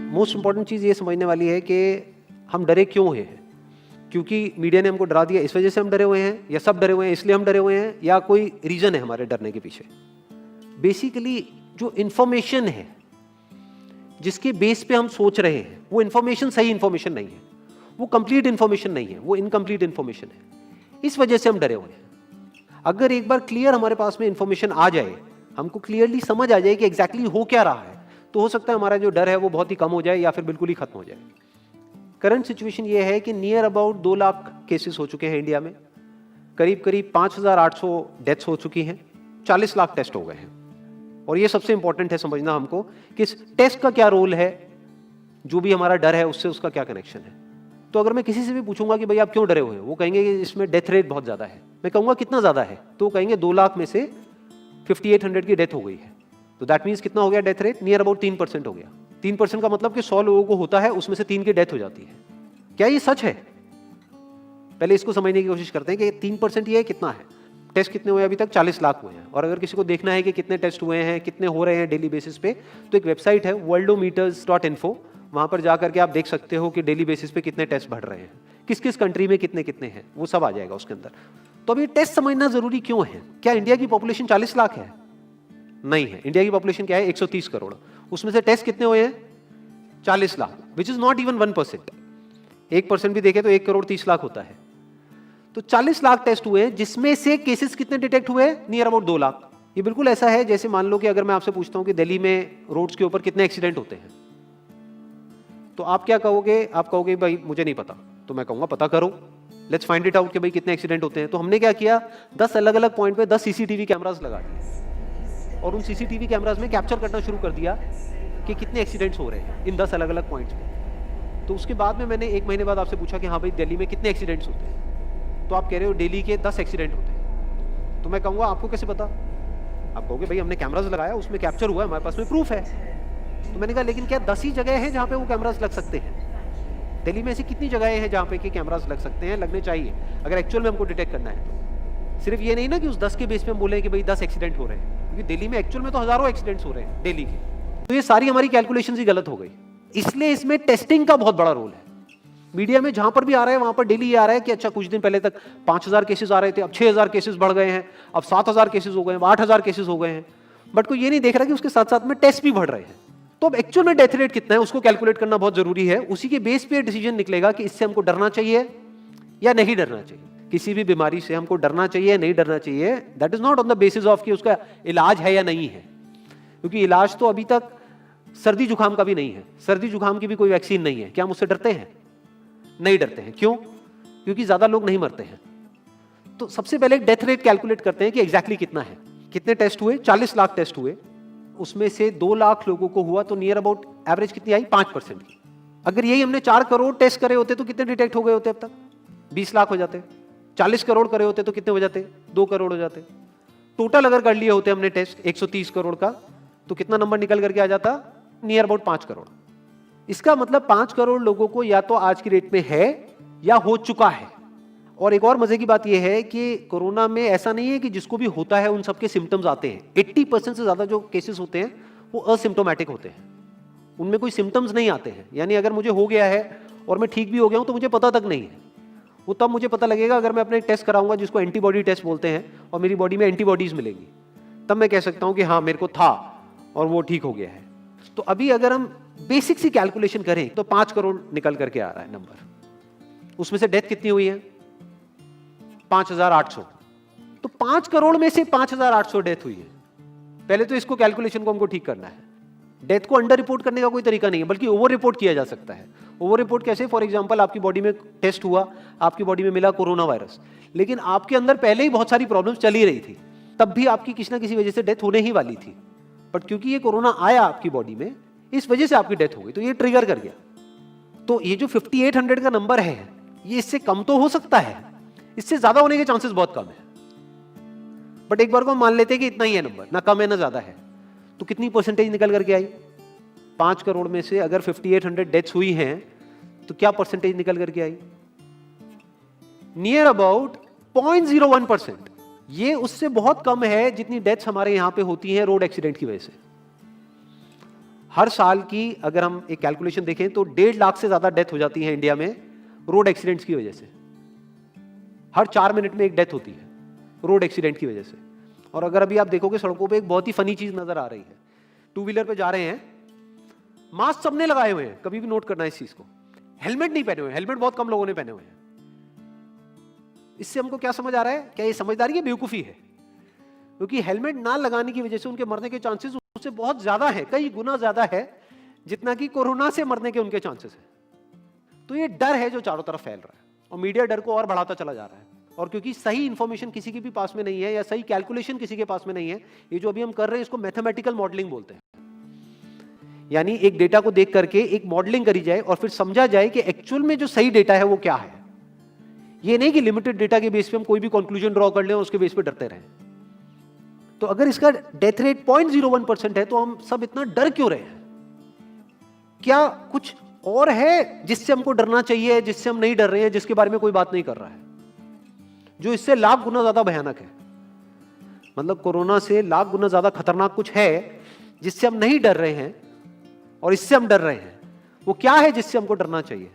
Most important चीज़ ये समझने वाली है कि हम डरे क्यों हैं। क्योंकि मीडिया ने हमको डरा दिया इस वजह से हम डरे हुए हैं, या सब डरे हुए हैं इसलिए हम डरे हुए हैं, या कोई रीज़न है हमारे डरने के पीछे। बेसिकली जो इन्फॉर्मेशन है जिसके बेस पे हम सोच रहे हैं वो इन्फॉर्मेशन सही इन्फॉर्मेशन नहीं है, वो कंप्लीट इन्फॉर्मेशन नहीं है, वो इनकम्प्लीट इन्फॉर्मेशन है। इस वजह से हम डरे हुए हैं। अगर एक बार क्लियर हमारे पास में इन्फॉर्मेशन आ जाए, हमको क्लियरली समझ आ जाए कि एग्जैक्टली हो क्या रहा है, तो हो सकता है हमारा जो डर है वो बहुत ही कम हो जाए या फिर बिल्कुल ही खत्म हो जाए। करंट सिचुएशन ये है कि नियर अबाउट 2 लाख केसेस हो चुके हैं इंडिया में, करीब करीब 5,800 डेथ्स हो चुकी हैं, 40 लाख टेस्ट हो गए हैं। और ये सबसे इंपॉर्टेंट है समझना हमको कि इस टेस्ट का क्या रोल है, जो भी हमारा डर है उससे उसका क्या कनेक्शन है। तो अगर मैं किसी से भी पूछूंगा कि भाई आप क्यों डरे हुए हैं, वो कहेंगे कि इसमें डेथ रेट बहुत ज़्यादा है। मैं कहूँगा कितना ज़्यादा है, तो वो कहेंगे 2 लाख में से 5800 की डेथ हो गई है। तो दैट मीन्स कितना हो गया डेथ रेट, नियर अबाउट 3% हो गया। 3% का मतलब कि 100 लोगों को होता है, उसमें से 3 की डेथ हो जाती है। क्या ये सच है? पहले इसको समझने की कोशिश करते हैं कि 3% ये कितना है। टेस्ट कितने हुए अभी तक? 40 लाख हुए हैं। और अगर किसी को देखना है कि कितने टेस्ट हुए हैं, कितने हो रहे हैं डेली बेसिस पे, तो एक वेबसाइट है worldometers.info, वहां पर जाकर के आप देख सकते हो कि डेली बेसिस पे कितने टेस्ट बढ़ रहे हैं, किस किस कंट्री में कितने कितने हैं, वो सब आ जाएगा उसके अंदर। तो अभी टेस्ट समझना जरूरी क्यों है? क्या इंडिया की पॉपुलेशन 40 लाख है? नहीं है। इंडिया की पॉपुलेशन क्या है? 130 करोड़। उसमें से टेस्ट कितने हुए हैं? 40 lakh, which is not even 1%। 1% भी देखे तो 1 करोड़ 30 लाख होता है। तो 40 लाख टेस्ट हुए, जिसमें से केसेस कितने डिटेक्ट हुए? Near about 2 lakh. ये बिल्कुल ऐसा है जैसे मान लो कि अगर मैं आपसे पूछता हूं कि दिल्ली में रोड्स के ऊपर कितने एक्सीडेंट होते हैं, तो आप क्या कहोगे? आप कहोगे भाई मुझे नहीं पता। तो मैं कहूंगा पता करो, लेट्स फाइंड इट आउट कि भाई कितने एक्सीडेंट होते हैं। तो हमने क्या किया, 10 अलग अलग पॉइंट पे 10 सीसीटीवी कैमरास लगा दिए और उन सीसीटीवी कैमरास में कैप्चर करना शुरू कर दिया कि कितने एक्सीडेंट्स हो रहे हैं इन 10 अलग अलग पॉइंट्स पे। तो उसके बाद में मैंने 1 महीने बाद आपसे पूछा कि हाँ भाई दिल्ली में कितने एक्सीडेंट्स होते हैं, तो आप कह रहे हो दिल्ली के 10 एक्सीडेंट होते हैं। तो मैं कहूँगा आपको कैसे पता? आप कहोगे भाई हमने कैमरास लगाया, उसमें कैप्चर हुआ है, हमारे पास में प्रूफ है। तो मैंने कहा लेकिन क्या 10 ही जगह हैं जहाँ पे वो कैमरास लग सकते हैं? दिल्ली में ऐसी कितनी जगहें हैं जहाँ पे कि कैमरास लग सकते हैं, लगने चाहिए अगर एक्चुअल में हमको डिटेक्ट करना है तो। सिर्फ ये नहीं ना कि उस 10 के बेस पे हम बोले कि भाई 10 एक्सीडेंट हो रहे हैं, क्योंकि दिल्ली में एक्चुअल में तो हजारों एक्सीडेंट्स हो रहे हैं डेली के। तो ये सारी हमारी कैलकुलेशन ही गलत हो गई। इसलिए इसमें टेस्टिंग का बहुत बड़ा रोल है। मीडिया में जहां पर भी आ रहा है वहां पर डेली ये आ रहा है कि अच्छा कुछ दिन पहले तक 5,000 केसेस आ रहे थे, अब 6,000 केसेस बढ़ गए हैं, अब 7,000 केसेस हो गए हैं, 8,000 केसेस हो गए हैं। बट कोई ये नहीं देख रहा कि उसके साथ साथ में टेस्ट भी बढ़ रहे हैं। तो अब एक्चुअल में डेथ रेट कितना है उसको कैलकुलेट करना बहुत जरूरी है। उसी के बेस पे डिसीजन निकलेगा कि इससे हमको डरना चाहिए या नहीं डरना चाहिए। किसी भी बीमारी से हमको डरना चाहिए नहीं डरना चाहिए, that is not on the basis of कि उसका इलाज है या नहीं है। क्योंकि इलाज तो अभी तक सर्दी जुकाम का भी नहीं है, सर्दी जुकाम की भी कोई वैक्सीन नहीं है। क्या हम उससे डरते हैं? नहीं डरते हैं। क्यों? क्योंकि ज्यादा लोग नहीं मरते हैं। तो सबसे पहले डेथ रेट कैलकुलेट करते हैं कि एग्जैक्टली कितना है। कितने टेस्ट हुए? 40 लाख टेस्ट हुए, उसमें से 2 लाख लोगों को हुआ, तो नियर अबाउट एवरेज कितनी आई? 5% की। अगर यही हमने 4 करोड़ टेस्ट करे होते तो कितने डिटेक्ट हो गए होते? अब तक 20 लाख हो जाते। 40 करोड़ करे होते तो कितने हो जाते? 2 करोड़ हो जाते। टोटल अगर कर लिए होते हमने टेस्ट 130 करोड़ का, तो कितना नंबर निकल करके आ जाता? Near about 5 crore. इसका मतलब 5 करोड़ लोगों को या तो आज की डेट में है या हो चुका है। और एक और मजे की बात यह है कि कोरोना में ऐसा नहीं है कि जिसको भी होता है उन सबके सिम्टम्स आते हैं। 80% से ज्यादा जो केसेस होते हैं वो असिम्टोमेटिक होते हैं, उनमें कोई सिम्टम्स नहीं आते हैं। यानी अगर मुझे हो गया है और मैं ठीक भी हो गया हूं तो मुझे पता तक नहीं है। वो तब मुझे पता लगेगा अगर मैं अपने टेस्ट कराऊंगा जिसको एंटीबॉडी टेस्ट बोलते हैं, और मेरी बॉडी में एंटीबॉडीज मिलेंगी, तब मैं कह सकता हूं कि हाँ मेरे को था और वो ठीक हो गया है। तो अभी अगर हम बेसिक सी कैलकुलेशन करें तो 5 करोड़ निकल करके आ रहा है नंबर। उसमें से डेथ कितनी हुई है? 5,800। तो 5 करोड़ में से 5,800 डेथ हुई है। पहले तो इसको कैलकुलेशन को हमको ठीक करना है। डेथ को अंडर रिपोर्ट करने का कोई तरीका नहीं है, बल्कि ओवर रिपोर्ट किया जा सकता है। ओवर रिपोर्ट कैसे? फॉर एग्जांपल आपकी बॉडी में टेस्ट हुआ, आपकी बॉडी में मिला कोरोना वायरस, लेकिन आपके अंदर पहले ही बहुत सारी प्रॉब्लम्स चली रही थी, तब भी आपकी किसी ना किसी वजह से डेथ होने ही वाली थी। बट क्योंकि ये कोरोना आया आपकी बॉडी में, इस वजह से आपकी डेथ हो गई, तो ये ट्रिगर कर गया। तो ये जो 5800 का नंबर है, ये इससे कम तो हो सकता है, इससे ज्यादा होने के चांसेस बहुत कम है। बट एक बार को हम मान लेते हैं कि इतना ही है नंबर, ना कम है ना ज्यादा है, तो कितनी परसेंटेज निकल करके आई? 5 करोड़ में से अगर 5800 डेथ्स हुई हैं तो क्या परसेंटेज निकल करके आई? Near about 0.01%। ये उससे बहुत कम है जितनी डेथ्स हमारे यहां पे होती हैं रोड एक्सीडेंट की वजह से। हर साल की अगर हम एक कैलकुलेशन देखें तो 1.5 लाख से ज्यादा डेथ हो जाती है इंडिया में रोड एक्सीडेंट्स की वजह से। हर 4 मिनट में एक डेथ होती है रोड एक्सीडेंट की वजह से। और अगर अभी आप देखोगे सड़कों पे एक बहुत ही फनी चीज नजर आ रही है, टू व्हीलर पे जा रहे हैं, मास्क सबने लगाए हुए हैं, कभी भी नोट करना इस चीज को, हेलमेट नहीं पहने हुए, हेलमेट बहुत कम लोगों ने पहने हुए हैं। इससे हमको क्या समझ आ रहा है? क्या ये समझदारी है, बेवकूफी है? क्योंकि हेलमेट ना लगाने की वजह से उनके मरने के चांसेस उससे बहुत ज्यादा है, कई गुना ज्यादा है जितना कि कोरोना से मरने के उनके चांसेस है। तो ये डर है जो चारों तरफ फैल रहा है और मीडिया डर को और बढ़ाता चला जा रहा है। और क्योंकि सही इंफॉर्मेशन किसी के भी पास में नहीं है या सही कैलकुलेशन किसी के पास में नहीं है, ये जो अभी हम कर रहे हैं इसको मैथमेटिकल मॉडलिंग बोलते हैं। यानी एक डेटा को देख करके एक मॉडलिंग करी जाए और फिर समझा जाए कि एक्चुअल में जो सही डेटा है वो क्या है। ये नहीं कि लिमिटेड डेटा के बेस पे हम कोई भी कंक्लूजन ड्रॉ कर लें और उसके बेस पे डरते रहें। तो अगर इसका डेथ रेट 0.01% है तो हम सब इतना डर क्यों रहे हैं? क्या कुछ और है जिससे हमको डरना चाहिए, जिससे हम नहीं डर रहे हैं, जिसके बारे में कोई बात नहीं कर रहा है, जो इससे लाख गुना ज्यादा भयानक है? मतलब कोरोना से लाख गुना ज्यादा खतरनाक कुछ है जिससे हम नहीं डर रहे हैं और इससे हम डर रहे हैं। वो क्या है जिससे हमको डरना चाहिए?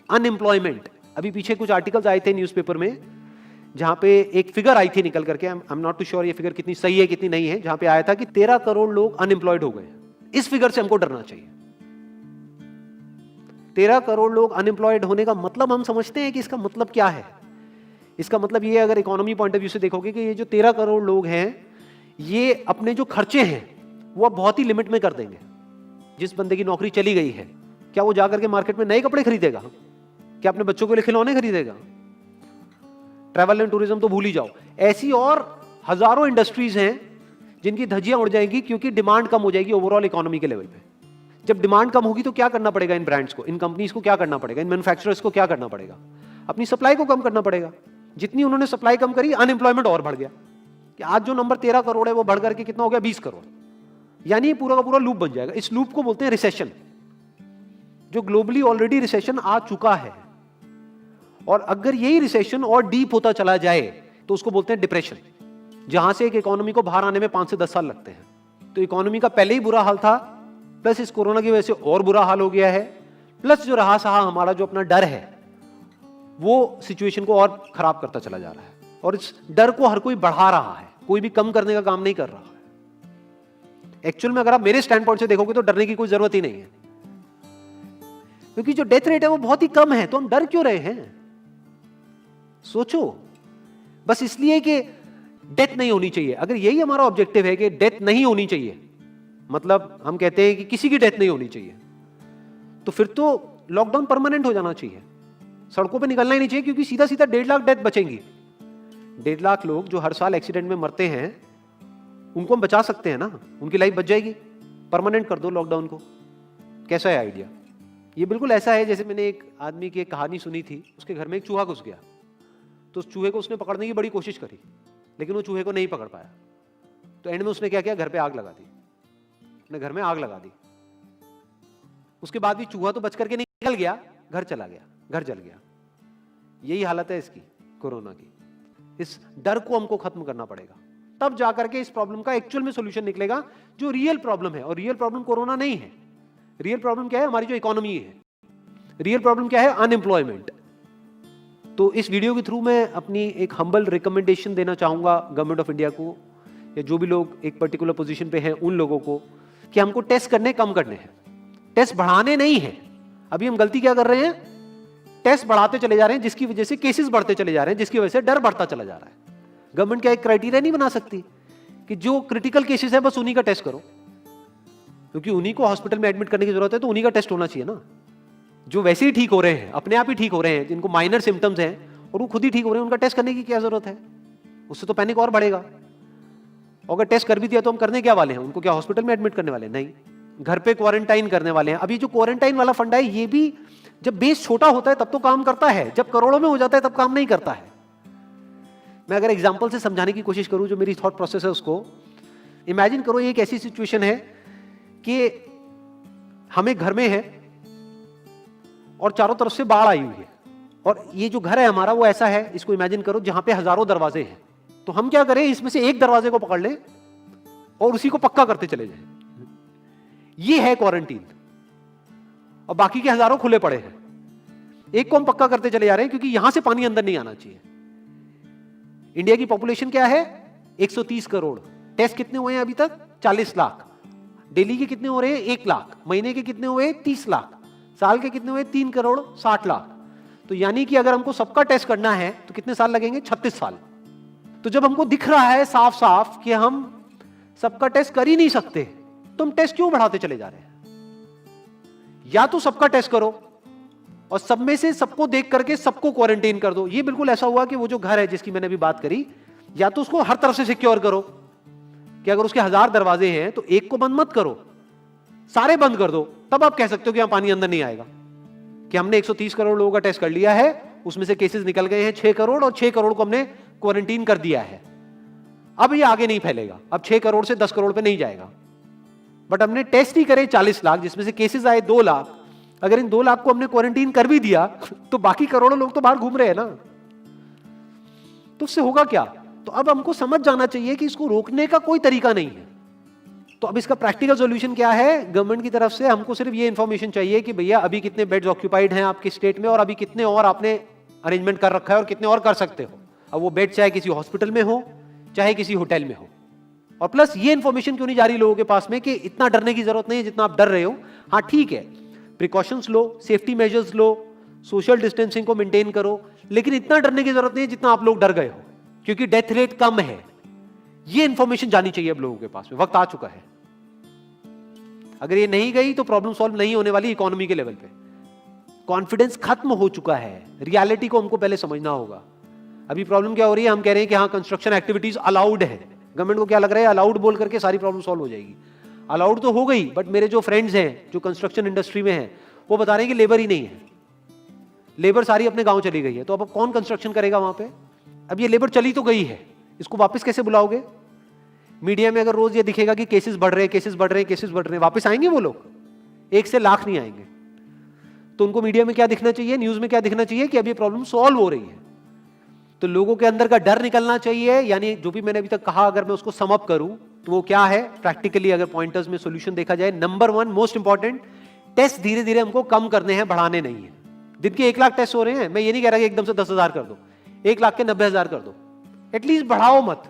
अनएम्प्लॉयमेंट। अभी पीछे कुछ आर्टिकल्स आए थे न्यूज़पेपर में जहां पे एक फिगर आई थी निकल करके, I am not too sure ये फिगर कितनी सही है कितनी नहीं है, जहां पे आया था कि 13 करोड़ लोग अनएम्प्लॉयड हो गए। इस फिगर से हमको डरना चाहिए। 13 करोड़ लोग अनएम्प्लॉयड होने का मतलब हम समझते हैं कि इसका मतलब क्या है? इसका मतलब ये, अगर इकोनॉमी पॉइंट ऑफ व्यू से देखोगे, कि ये जो 13 करोड़ लोग हैं ये अपने जो खर्चे हैं वो अब बहुत ही लिमिट में कर देंगे। जिस बंदे की नौकरी चली गई है, क्या वो जाकर के मार्केट में नए कपड़े खरीदेगा? क्या अपने बच्चों के लिए खिलौने खरीदेगा? ट्रैवल एंड टूरिज्म तो भूल ही जाओ। ऐसी और हजारों इंडस्ट्रीज हैं जिनकी धज्जियां उड़ जाएंगी क्योंकि डिमांड कम हो जाएगी ओवरऑल इकोनॉमी के लेवल पे। जब डिमांड कम होगी तो क्या करना पड़ेगा इन ब्रांड्स को, इन कंपनीज को क्या करना पड़ेगा, इन मैन्युफैक्चरर्स को क्या करना पड़ेगा? अपनी सप्लाई को कम करना पड़ेगा। जितनी उन्होंने सप्लाई कम करी, अनएम्प्लॉयमेंट और बढ़ गया कि आज जो नंबर 13 करोड़ है वो बढ़ करके कितना हो गया? 20 करोड़। यानी पूरा का पूरा लूप बन जाएगा। इस लूप को बोलते हैं रिसेशन, जो ग्लोबली ऑलरेडी रिसेशन आ चुका है। और अगर यही रिसेशन और डीप होता चला जाए तो उसको बोलते हैं डिप्रेशन, जहां से एक इकोनॉमी को बाहर आने में 5 से 10 साल लगते हैं। तो इकोनॉमी का पहले ही बुरा हाल था, प्लस इस कोरोना की वजह से और बुरा हाल हो गया है, प्लस जो रहा सहा हमारा जो अपना डर है वो सिचुएशन को और खराब करता चला जा रहा है। और इस डर को हर कोई बढ़ा रहा है, कोई भी कम करने का काम नहीं कर रहा है। एक्चुअल में अगर आप मेरे स्टैंड पॉइंट से देखोगे तो डरने की कोई जरूरत ही नहीं है, क्योंकि जो डेथ रेट है वो बहुत ही कम है। तो हम डर क्यों रहे हैं? सोचो। बस इसलिए कि डेथ नहीं होनी चाहिए। अगर यही हमारा ऑब्जेक्टिव है कि डेथ नहीं होनी चाहिए, मतलब हम कहते हैं कि किसी की डेथ नहीं होनी चाहिए, तो फिर तो लॉकडाउन परमानेंट हो जाना चाहिए। सड़कों पे निकलना ही नहीं चाहिए, क्योंकि सीधा सीधा 1.5 लाख डेथ बचेंगी। 1.5 लाख लोग जो हर साल एक्सीडेंट में मरते हैं उनको हम बचा सकते हैं ना, उनकी लाइफ बच जाएगी। परमानेंट कर दो लॉकडाउन को। कैसा है आइडिया? ये बिल्कुल ऐसा है जैसे मैंने एक आदमी की एक कहानी सुनी थी। उसके घर में एक चूहा घुस गया, तो उस चूहे को उसने पकड़ने की बड़ी कोशिश करी, लेकिन वो चूहे को नहीं पकड़ पाया। तो एंड में उसने क्या किया? घर पे आग लगा दी। अपने घर में आग लगा दी। उसके बाद भी चूहा तो बच करके निकल गया, घर चला गया, घर जल गया। यही हालत है इसकी, कोरोना की। इस डर को हमको खत्म करना पड़ेगा, तब जाकर के इस प्रॉब्लम का एक्चुअल में सॉल्यूशन निकलेगा, जो रियल प्रॉब्लम है। और रियल प्रॉब्लम कोरोना नहीं है। रियल प्रॉब्लम क्या है? हमारी जो इकोनॉमी है। रियल प्रॉब्लम क्या है? अनएम्प्लॉयमेंट। तो इस वीडियो के थ्रू मैं अपनी एक हम्बल रिकमेंडेशन देना चाहूंगा गवर्नमेंट ऑफ इंडिया को, या जो भी लोग एक पर्टिकुलर पोजीशन पे हैं उन लोगों को, कि हमको टेस्ट करने कम करने हैं, टेस्ट बढ़ाने नहीं है। अभी हम गलती क्या कर रहे हैं? टेस्ट बढ़ाते चले जा रहे हैं, जिसकी वजह से केसेस बढ़ते चले जा रहे हैं, जिसकी वजह से डर बढ़ता चला जा रहा है। गवर्नमेंट क्या एक क्राइटेरिया नहीं बना सकती कि जो क्रिटिकल केसेस है बस उन्हीं का टेस्ट करो? क्योंकि उन्हीं को हॉस्पिटल में एडमिट करने की जरूरत है, तो उन्हीं का टेस्ट होना चाहिए ना। जो वैसे ही ठीक हो रहे हैं, अपने आप ही ठीक हो रहे हैं, जिनको माइनर सिम्टम्स हैं और वो खुद ही ठीक हो रहे हैं, उनका टेस्ट करने की क्या जरूरत है? उससे तो पैनिक और बढ़ेगा। और अगर टेस्ट कर भी दिया तो हम करने क्या वाले हैं? उनको क्या हॉस्पिटल में एडमिट करने वाले हैं? नहीं, घर पे क्वारंटाइन करने वाले हैं। अभी जो क्वारंटाइन वाला फंडा है, ये भी जब बेस छोटा होता है तब तो काम करता है, जब करोड़ों में हो जाता है तब काम नहीं करता है। मैं अगर एग्जांपल से समझाने की कोशिश करूं, जो मेरी थॉट प्रोसेस है उसको इमेजिन करो। एक ऐसी सिचुएशन है कि हम एक घर में है और चारों तरफ से बाढ़ आई हुई है, और ये जो घर है हमारा वो ऐसा है, इसको इमेजिन करो, जहां पे हजारों दरवाजे हैं। तो हम क्या करें? इसमें से एक दरवाजे को पकड़ लें और उसी को पक्का करते चले जाएं। ये है क्वारंटीन, और बाकी के हजारों खुले पड़े हैं। एक को हम पक्का करते चले जा रहे हैं क्योंकि यहां से पानी अंदर नहीं आना चाहिए। इंडिया की पॉपुलेशन क्या है? 130 करोड़। टेस्ट कितने हुए हैं अभी तक? 40 लाख। दिल्ली के कितने हो रहे हैं? 1 लाख। महीने के कितने हुए? 30 लाख। साल के कितने हुए? 3 करोड़ 60 लाख। तो यानी कि अगर हमको सबका टेस्ट करना है तो कितने साल लगेंगे? 36 साल। तो जब हमको दिख रहा है साफ साफ कि हम सबका टेस्ट कर ही नहीं सकते, तो हम टेस्ट क्यों बढ़ाते चले जा रहे हैं? या तो सबका टेस्ट करो और सब में से सबको देख करके सबको क्वारंटाइन कर दो। ये बिल्कुल ऐसा हुआ कि वो जो घर है जिसकी मैंने अभी बात करी, या तो उसको हर तरफ से सिक्योर करो कि अगर उसके 1000 दरवाजे हैं तो एक को बंद मत करो, सारे बंद कर दो। तब आप कह सकते हो कि यहां पानी अंदर नहीं आएगा, कि हमने 130 करोड़ लोगों का टेस्ट कर लिया है, उसमें से केसेस निकल गए हैं 6 करोड़ और 6 करोड़ को हमने क्वारंटीन कर दिया है। अब ये आगे नहीं फैलेगा, अब 6 करोड़ से 10 करोड़ पे नहीं जाएगा। बट हमने टेस्ट ही करे 40 लाख, जिसमें से केसेस आए 2 लाख। अगर इन 2 लाख को हमने क्वारंटीन कर भी दिया तो बाकी करोड़ों लोग तो बाहर घूम रहे हैं ना, तो उससे होगा क्या? तो अब हमको समझ जाना चाहिए कि इसको रोकने का कोई तरीका नहीं है। तो अब इसका प्रैक्टिकल सॉल्यूशन क्या है? गवर्नमेंट की तरफ से हमको सिर्फ ये इंफॉर्मेशन चाहिए कि भैया अभी कितने बेड्स ऑक्यूपाइड हैं आपके स्टेट में, और अभी कितने और आपने अरेंजमेंट कर रखा है और कितने और कर सकते हो। अब वो बेड चाहे किसी हॉस्पिटल में हो चाहे किसी होटल में हो। और प्लस ये इंफॉर्मेशन क्यों नहीं जा रही लोगों के पास में कि इतना डरने की जरूरत नहीं है जितना आप डर रहे हो। हाँ ठीक है, प्रिकॉशंस लो, सेफ्टी मेजर्स लो, सोशल डिस्टेंसिंग को मेंटेन करो, लेकिन इतना डरने की जरूरत नहीं है जितना आप लोग डर गए हो, क्योंकि डेथ रेट कम है। ये इंफॉर्मेशन जानी चाहिए अब लोगों के पास में, वक्त आ चुका है। अगर ये नहीं गई तो प्रॉब्लम सॉल्व नहीं होने वाली इकोनॉमी के लेवल पे। कॉन्फिडेंस खत्म हो चुका है, रियलिटी को हमको पहले समझना होगा। अभी प्रॉब्लम क्या हो रही है? हम कह रहे हैं कि हाँ कंस्ट्रक्शन एक्टिविटीज अलाउड है। गवर्नमेंट को क्या लग रहा है? अलाउड बोल करके सारी प्रॉब्लम सॉल्व हो जाएगी। अलाउड तो हो गई, बट मेरे जो फ्रेंड्स हैं जो कंस्ट्रक्शन इंडस्ट्री में हैं वो बता रहे हैं कि लेबर ही नहीं है, लेबर सारी अपने गांव चली गई है। तो अब कौन कंस्ट्रक्शन करेगा वहां पे? अब ये लेबर चली तो गई है, इसको वापस कैसे बुलाओगे? मीडिया में अगर रोज ये दिखेगा कि केसेस बढ़ रहे हैं, केसेस बढ़ रहे हैं, केसेस बढ़ रहे हैं, वापस आएंगे वो लोग? 1 से लाख नहीं आएंगे। तो उनको मीडिया में क्या दिखना चाहिए, न्यूज में क्या दिखना चाहिए? कि अब ये प्रॉब्लम सॉल्व हो रही है। तो लोगों के अंदर का डर निकलना चाहिए। यानी जो भी मैंने अभी तक कहा, अगर मैं उसको सम अप करूं तो वो क्या है प्रैक्टिकली, अगर पॉइंटर्स में सॉल्यूशन देखा जाए। नंबर 1 मोस्ट इंपॉर्टेंट, टेस्ट धीरे धीरे हमको कम करने हैं, बढ़ाने नहीं है। दिन के 1 लाख टेस्ट हो रहे हैं, मैं ये नहीं कह रहा कि एकदम से 10,000 कर दो, 1 लाख के 90,000 कर दो, एटलीस्ट बढ़ाओ मत।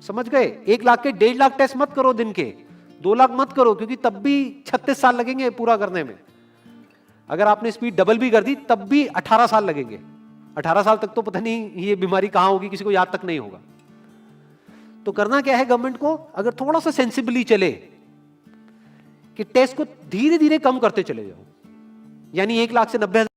समझ गए? 1 लाख के 1.5 लाख टेस्ट मत करो दिन के, 2 लाख मत करो, क्योंकि तब भी 36 साल लगेंगे पूरा करने में। अगर आपने स्पीड डबल भी कर दी तब भी 18 साल लगेंगे। 18 साल तक तो पता नहीं ये बीमारी कहां होगी, किसी को याद तक नहीं होगा। तो करना क्या है गवर्नमेंट को? अगर थोड़ा सा सेंसिबली चले कि टेस्ट को धीरे धीरे कम करते चले जाओ, यानी 1 लाख से 90,000